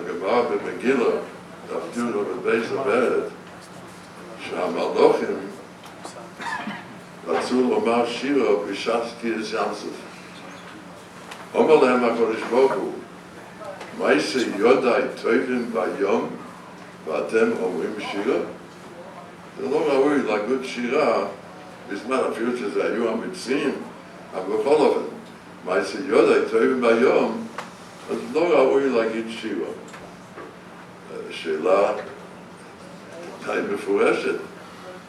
הגמרא במגילה, דף י' בבייס אומרת, שהמלוכים רצו לומר שירו בשעת קריאת ים סוף. אומר להם הקדוש ברוך הוא, מעשה יודעי טובים ביום ואתם אומרים שירה? זה לא ראוי להגיד שירה בזמן אפילו שזה היו המצרים, אבל בכל אופן, מעשה יודעי טובים ביום, אז לא ראוי להגיד שירה. שאלה די מפורשת,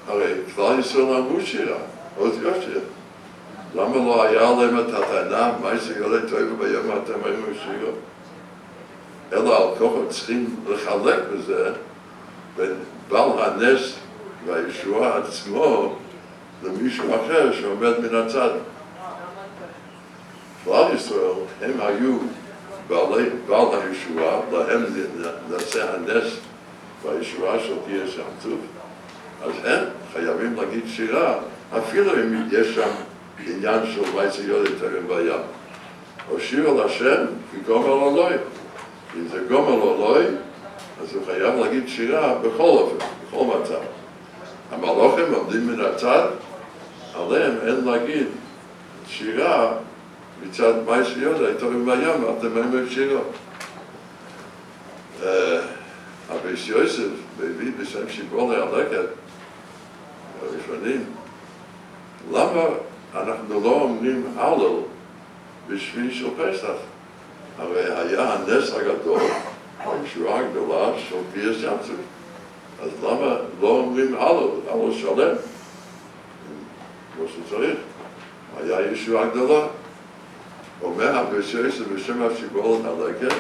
הרי כלל ישראל אמרו שירה, עוד יושר. למה לא היה להם את הטענה, מעשה יודעי טובים ביום ואתם אומרים שירה? אלא על כוחו צריכים לחלק בזה בין בעל הנס והישועה עצמו למישהו אחר שעומד מן הצד. כלל ישראל הם היו בעל הישועה, להם נעשה הנס והישועה של קריאת ים סוף. אז הם חייבים להגיד שירה, אפילו אם יש שם עניין של מעשה יודעי טובים בים. או שיר על השם כגומר אלוהי. אם זה גומר אלוהי, אז הוא חייב להגיד שירה בכל אופן, בכל מצב. המלוכים עומדים מן הצד, עליהם אין להגיד שירה מצד מעשה יודעי טובים בים, אתם אומרים שירה. אביס יוסף מביא בשם שיבולי הלקט, הראשונים, למה אנחנו לא אומרים הלל בשביל של פסח? הרי היה הנס הגדול, הישועה הגדולה של קריאת ים סוף. אז למה לא אומרים הלל שלם? כמו שצריך. היה ישועה גדולה. אומר אביס יוסף בשם השיבולת הלקט,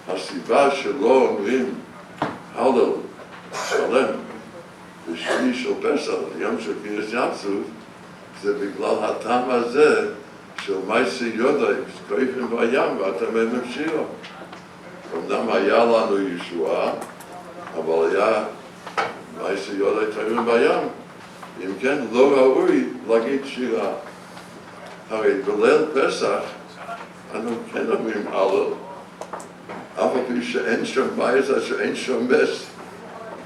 הסיבה שלא אומרים הלל שלם בשביל של פסח, יום של קריאת ים סוף, זה בגלל הטעם הזה של מעשה יודעי טובים בים ואתם אומרים שירה. אמנם היה לנו ישועה, אבל היה מעשה יודעי טובים בים. אם כן, לא ראוי להגיד שירה. הרי בליל פסח אנו כן אומרים הלל, אף על פי שאין שם מעשה, שאין שם מס.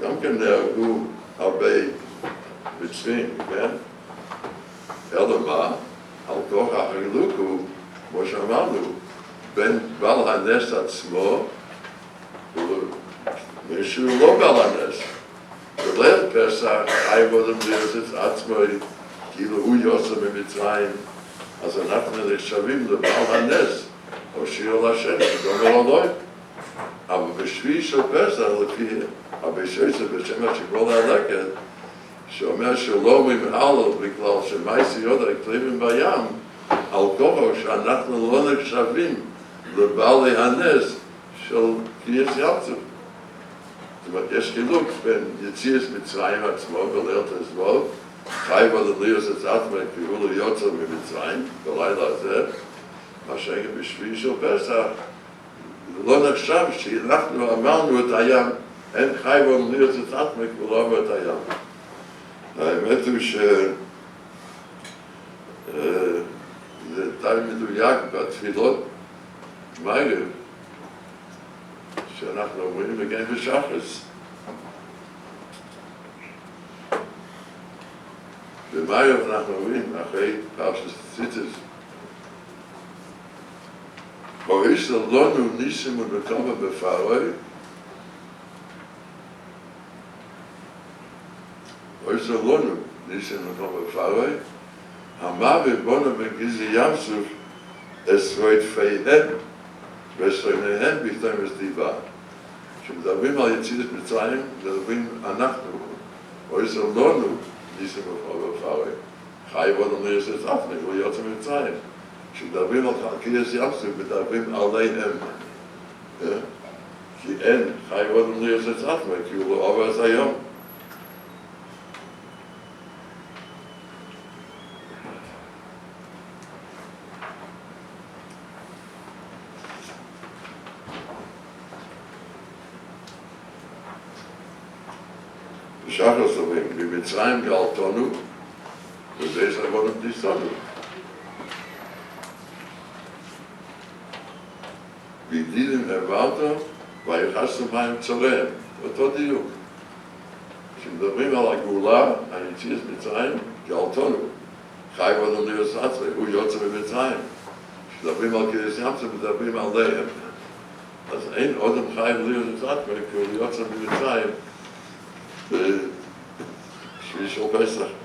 גם כן נהרגו הרבה מצרים, כן? אלא מה? על כוח החילוק הוא, כמו שאמרנו, בין בעל הנס עצמו ומישהו לא בעל הנס. בליל פסח חייב אדם לעשות עצמו כאילו הוא יוצא ממצרים, אז אנחנו נחשבים לבעל הנס, או שיר לשם, גומר אלוהי. אבל בשביל של פסח, לפי אביס יוסף בשם השיבולי הלקט, שאומר שלא אומרים הלל בגלל שמעשה יודעי טובים בים, על כוחו שאנחנו לא נחשבים לבעלי הנס של קריאת ים סוף. זאת אומרת, יש חילוק בין יציאת מצרים עצמו בליל תשבות, חייב אדם לעשות עצמו כי הוא לא יוצא ממצרים בלילה הזה, מה שהיה בשביל של פסח, לא נחשב שאנחנו אמרנו את הים, אין חייב אדם לעשות עצמו כי הוא לא עבר את הים. האמת הוא שזה די מדויק בתפילות מערב, שאנחנו אומרים בגן ושחס. במערב אנחנו אומרים, אחרי פרשת ציטוס, הוריש לנו ניסים ונקמה בפרעה, הוריש לנו ניסים ונקמה בפרעה, המוות בונו בגזי ים סוף עשרות פיהם ועשרותיהם בכתב וסדיבה. כשמדברים על יציאת מצרים, מדברים אנחנו, הוריש לנו ניסים ונקמה בפרעה. חייב אדם לעשות עצמו, הוא יוצא ממצרים. כשמדברים על קריאת ים סוף, מדברים עליהם. כי אין חייב אדם לעשות עצמו, כי הוא לא עבר את היום. שחר סוברים, במצרים גאלתנו, ובאיזה עבודם תיסתנו. בידידים העברת, ויחסנו מים צורם, אותו דיוק. כשמדברים על הגאולה, היציאת מצרים, גאלתנו, חי ואדם ליאוס עצמי, הוא יוצא ממצרים. כשמדברים על קריס ים, מדברים עליהם. אז אין אדם חי ליאוס עצמי, כי הוא יוצא ממצרים בשביל של פסח.